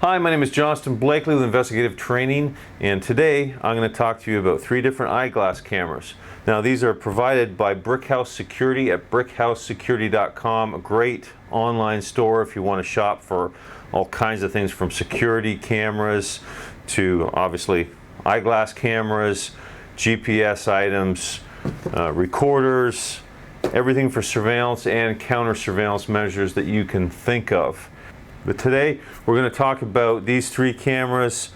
Hi, my name is Johnston Blakley with Investigative Training, and today I'm going to talk to you about 3 different eyeglass cameras. Now, these are provided by Brickhouse Security at brickhousesecurity.com, a great online store if you want to shop for all kinds of things from security cameras to obviously eyeglass cameras, GPS items, recorders, everything for surveillance and counter surveillance measures that you can think of. But today we're going to talk about these 3 cameras.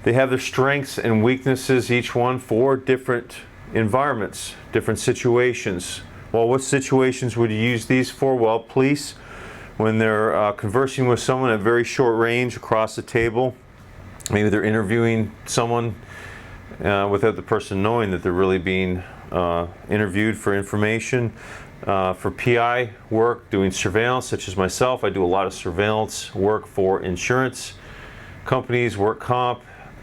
They have their strengths and weaknesses, each one for different environments, different situations. Well, what situations would you use these for? Well, police, when they're conversing with someone at very short range across the table, maybe they're interviewing someone without the person knowing that they're really being interviewed for information. For PI work, doing surveillance, such as myself, I do a lot of surveillance work for insurance companies, work comp,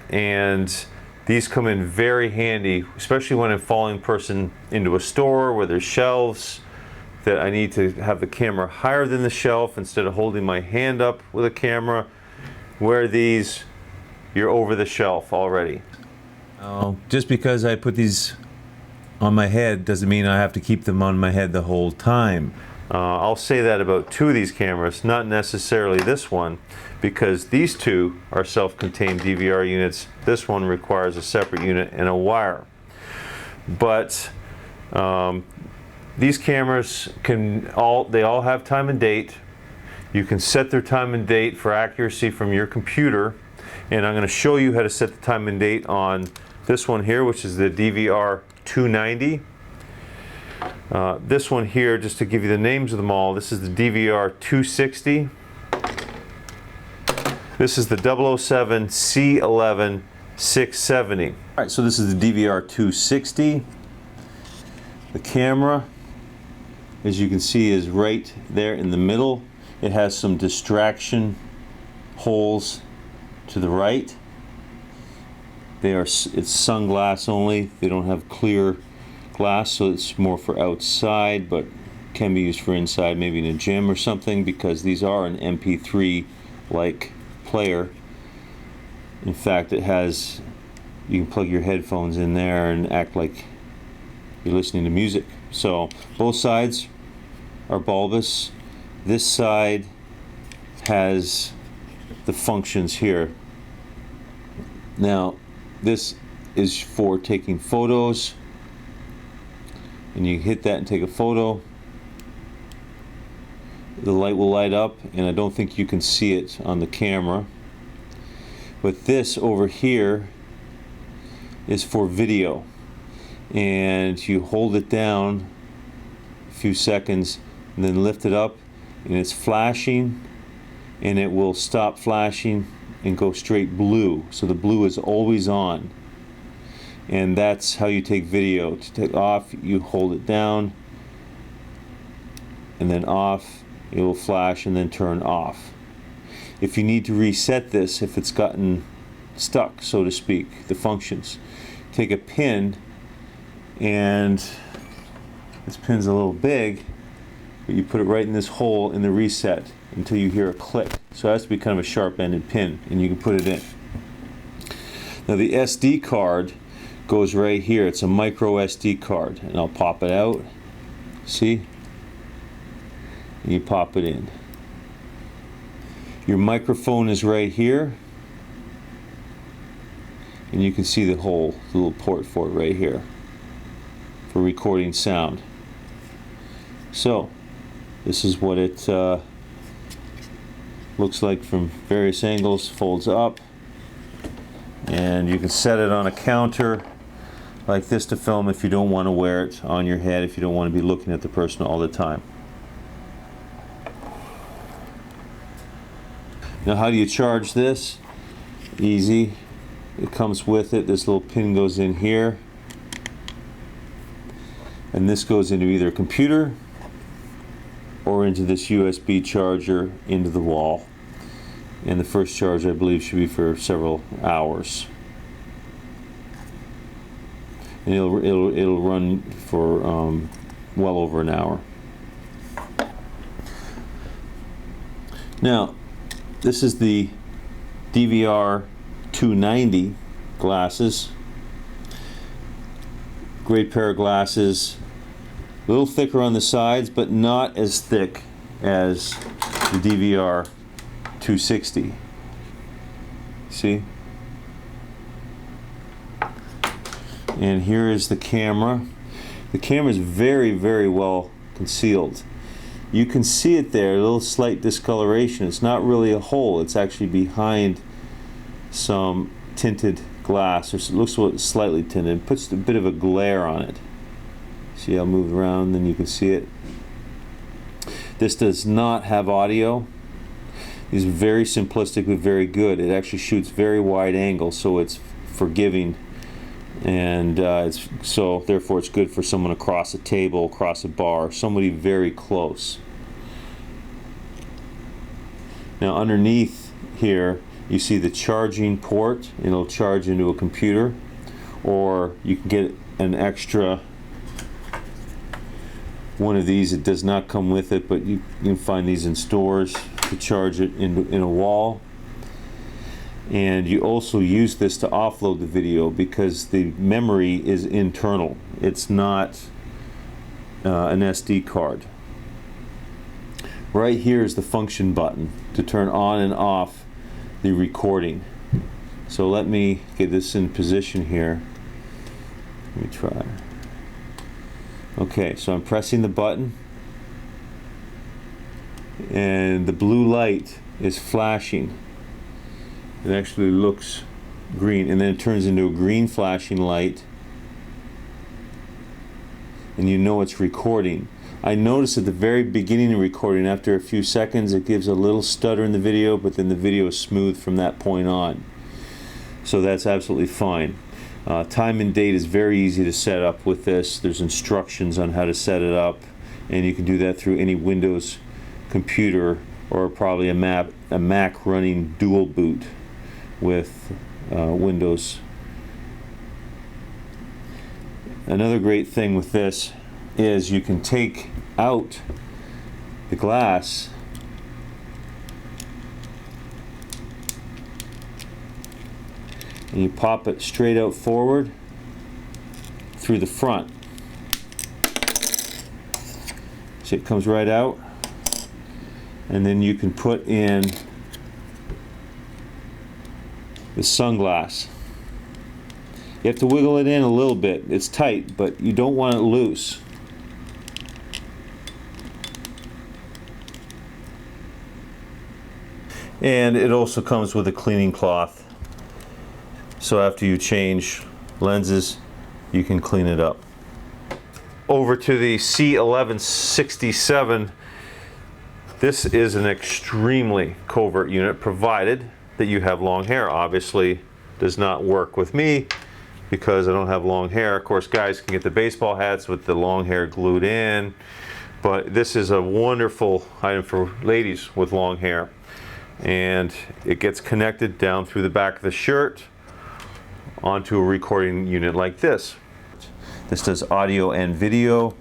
and these come in very handy, especially when I'm following a person into a store where there's shelves that I need to have the camera higher than the shelf instead of holding my hand up with a camera. Where these, you're over the shelf already. Just because I put these on my head doesn't mean I have to keep them on my head the whole time. I'll say that about 2 of these cameras, not necessarily this one, because these 2 are self-contained DVR units. This one requires a separate unit and a wire. But these cameras they all have time and date. You can set their time and date for accuracy from your computer, and I'm going to show you how to set the time and date on this one here, which is the DVR 290. This one here, just to give you the names of them all, this is the DVR 260. This is the 007 C11 670. All right, so this is the DVR 260. The camera, as you can see, is right there in the middle. It has some distraction holes to the right. It's sunglass only. They don't have clear glass, so it's more for outside, but can be used for inside, maybe in a gym or something, because these are an MP3-like player. In fact, it has, you can plug your headphones in there and act like you're listening to music. So both sides are bulbous. This side has the functions here. Now, this is for taking photos, and you hit that and take a photo. The light will light up, and I don't think you can see it on the camera. But this over here is for video, and you hold it down a few seconds and then lift it up, and it's flashing, and it will stop flashing and go straight blue. So the blue is always on, and that's how you take video. To take off, you hold it down and then off. It will flash and then turn off. If you need to reset this, if it's gotten stuck, so to speak, the functions, take a pin, and this pin's a little big, but you put it right in this hole in the reset until you hear a click. So it has to be kind of a sharp-ended pin, and you can put it in. Now the SD card goes right here. It's a micro SD card, and I'll pop it out. See? And you pop it in. Your microphone is right here, and you can see the hole, the little port for it right here for recording sound. So this is what it looks like from various angles. Folds up, and you can set it on a counter like this to film if you don't want to wear it on your head, if you don't want to be looking at the person all the time. Now, how do you charge this? Easy. It comes with it. This little pin goes in here, and this goes into either a computer or into this USB charger into the wall. And the first charge, I believe, should be for several hours. And it'll run for well over an hour. Now, this is the DVR 290 glasses. Great pair of glasses. A little thicker on the sides, but not as thick as the DVR 260. See? And here is the camera. The camera is very, very well concealed. You can see it there, a little slight discoloration. It's not really a hole, it's actually behind some tinted glass, or it looks slightly tinted. It puts a bit of a glare on it. See, I'll move around, then you can see it. This does not have audio. It's very simplistic but very good. It actually shoots very wide angle, so it's forgiving, and so therefore it's good for someone across a table, across a bar, somebody very close. Now underneath here you see the charging port. It'll charge into a computer, or you can get an extra one of these. It does not come with it, but you can find these in stores to charge it in a wall. And you also use this to offload the video because the memory is internal. It's not an SD card. Right here is the function button to turn on and off the recording. So let me get this in position here. Let me try. Okay, so I'm pressing the button, and the blue light is flashing. It actually looks green, and then it turns into a green flashing light, and you know it's recording. I noticed at the very beginning of recording, after a few seconds, it gives a little stutter in the video, but then the video is smooth from that point on. So that's absolutely fine. Time and date is very easy to set up with this. There's instructions on how to set it up, and you can do that through any Windows computer, or probably a Mac running dual boot with Windows. Another great thing with this is you can take out the glass and you pop it straight out forward through the front. See, it comes right out, and then you can put in the sunglass. You have to wiggle it in a little bit. It's tight, but you don't want it loose. And it also comes with a cleaning cloth. So after you change lenses, you can clean it up. Over to the C1167. This is an extremely covert unit, provided that you have long hair. Obviously does not work with me because I don't have long hair. Of course, guys can get the baseball hats with the long hair glued in, but this is a wonderful item for ladies with long hair. And it gets connected down through the back of the shirt onto a recording unit like this. This does audio and video,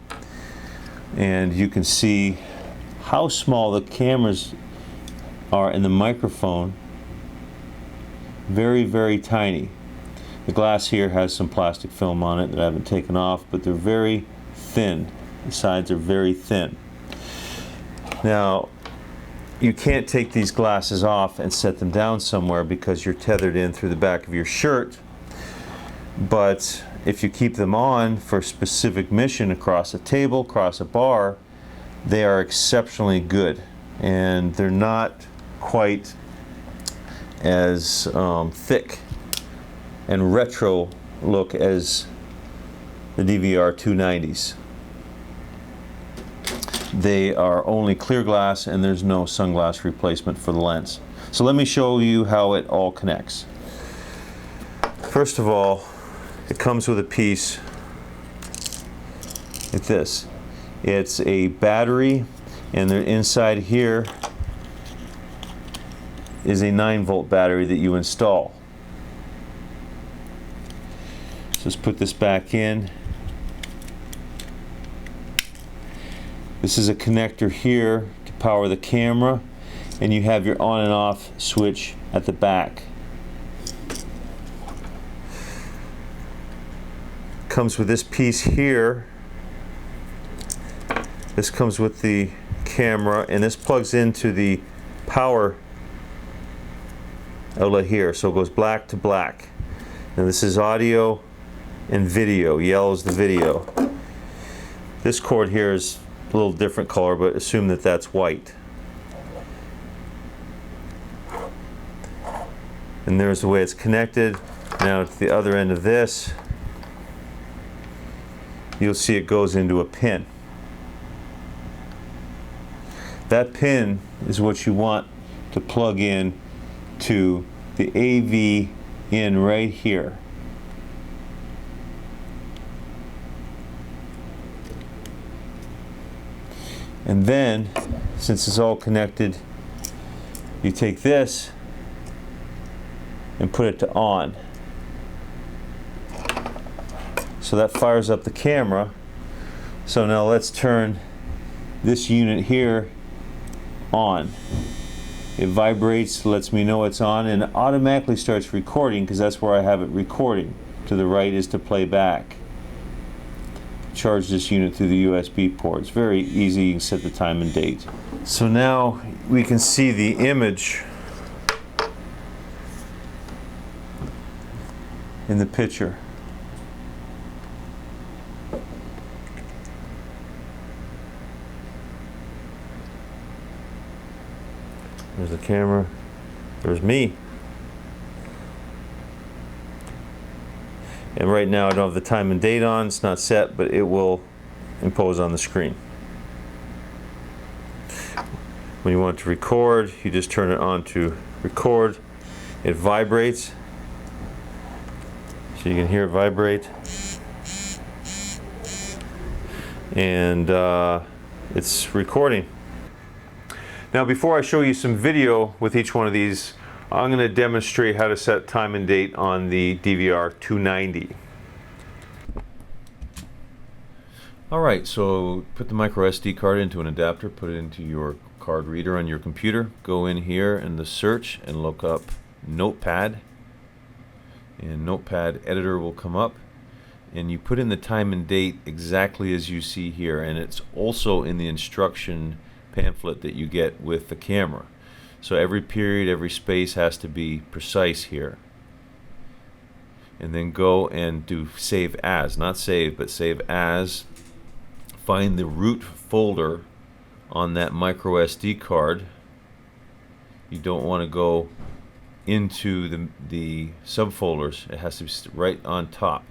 and you can see how small the cameras are in the microphone. Very, very tiny. The glass here has some plastic film on it that I haven't taken off, but they're very thin. The sides are very thin. Now, you can't take these glasses off and set them down somewhere because you're tethered in through the back of your shirt. But if you keep them on for a specific mission across a table, across a bar, they are exceptionally good. And they're not quite as thick and retro look as the DVR 290s. They are only clear glass, and there's no sunglass replacement for the lens. So let me show you how it all connects. First of all, it comes with a piece like this. It's a battery, and the inside here is a 9-volt battery that you install. So let's put this back in. This is a connector here to power the camera, and you have your on and off switch at the back. Comes with this piece here. This comes with the camera, and this plugs into the power outlet here, so it goes black to black. Now this is audio and video. Yellow is the video. This cord here is a little different color, but assume that that's white. And there's the way it's connected. Now to the other end of this, you'll see it goes into a pin. That pin is what you want to plug in to the AV in right here. And then, since it's all connected, you take this and put it to on. So that fires up the camera. So now let's turn this unit here on. It vibrates, lets me know it's on, and automatically starts recording because that's where I have it recording. To the right is to play back. Charge this unit through the USB port. It's very easy. You can set the time and date. So now we can see the image in the picture. There's the camera. There's me. And right now I don't have the time and date on. It's not set, but it will impose on the screen. When you want to record, you just turn it on to record. It vibrates. So you can hear it vibrate. And it's recording. Now before I show you some video with each one of these, I'm going to demonstrate how to set time and date on the DVR 290. Alright, so put the micro SD card into an adapter, put it into your card reader on your computer, go in here in the search and look up Notepad, and Notepad editor will come up, and you put in the time and date exactly as you see here, and it's also in the instruction pamphlet that you get with the camera. So every period, every space has to be precise here. And then go and do save as, not save, but save as. Find the root folder on that micro SD card. You don't want to go into the subfolders. It has to be right on top.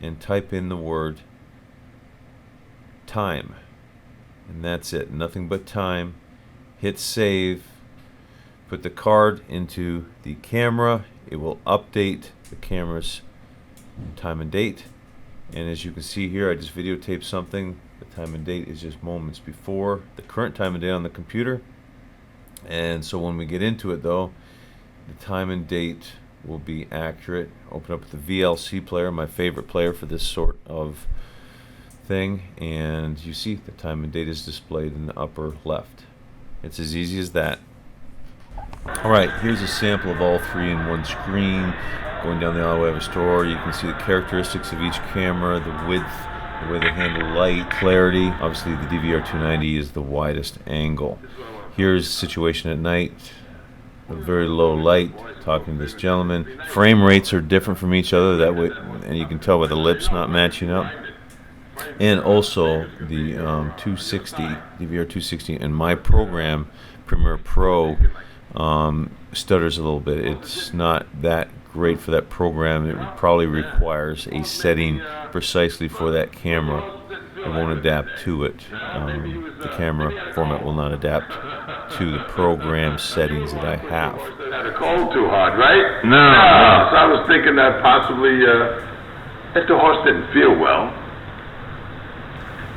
And type in the word time. And that's it. Nothing but time. Hit save. Put the card into the camera. It will update the camera's time and date. And as you can see here, I just videotaped something. The time and date is just moments before the current time and date on the computer. And so when we get into it though, the time and date will be accurate. Open up the VLC player, my favorite player for this sort of thing, and you see the time and date is displayed in the upper left. It's as easy as that. Alright, here's a sample of all three in one screen. Going down the aisle of a store, you can see the characteristics of each camera, the width, the way they handle light, clarity. Obviously the DVR 290 is the widest angle. Here's a situation at night, a very low light, talking to this gentleman. Frame rates are different from each other, that way, and you can tell by the lips not matching up. And also the 260, DVR 260, and my program, Premiere Pro, stutters a little bit. It's not that great for that program. It probably requires a setting precisely for that camera. It won't adapt to it. The camera format will not adapt to the program settings that I have. Had a cold too hard, right? No. So I was thinking that possibly if the horse didn't feel well,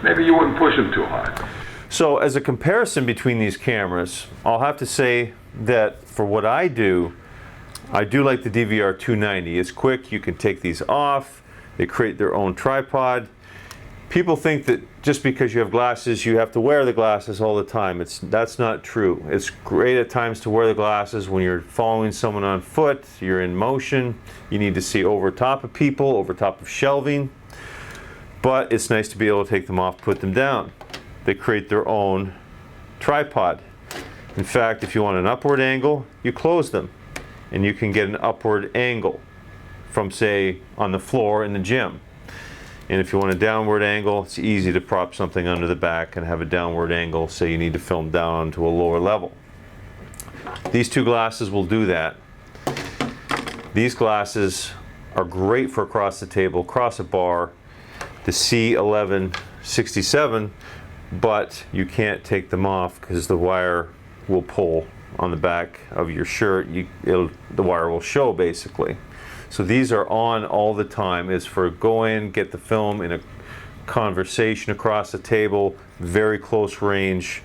maybe you wouldn't push him too hard. So as a comparison between these cameras, I'll have to say that for what I do like the DVR 290. It's quick, you can take these off, they create their own tripod. People think that just because you have glasses, you have to wear the glasses all the time. That's not true. It's great at times to wear the glasses when you're following someone on foot, you're in motion, you need to see over top of people, over top of shelving, but it's nice to be able to take them off, put them down. They create their own tripod. In fact, if you want an upward angle, you close them, and you can get an upward angle from, say, on the floor in the gym. And if you want a downward angle, it's easy to prop something under the back and have a downward angle, say you need to film down onto a lower level. These two glasses will do that. These glasses are great for across the table, across a bar, the C1167, but you can't take them off because the wire will pull on the back of your shirt. The wire will show, basically. So these are on all the time. It's for go in, get the film in a conversation across the table, very close range,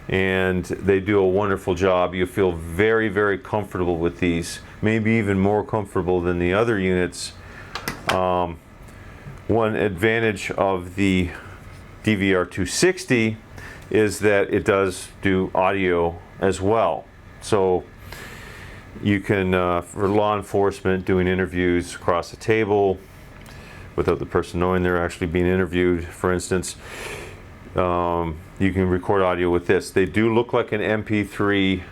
and they do a wonderful job. You feel very, very comfortable with these, maybe even more comfortable than the other units. One advantage of the DVR 260 is that it does do audio as well. So you can, for law enforcement, doing interviews across the table without the person knowing they're actually being interviewed, for instance, you can record audio with this. They do look like an MP3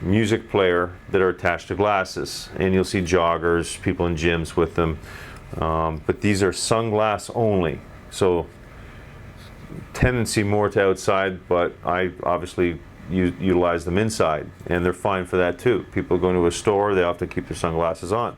music player that are attached to glasses, and you'll see joggers, people in gyms with them, but these are sunglass only. So tendency more to outside, but I obviously utilize them inside, and they're fine for that too. People going to a store, they often keep their sunglasses on.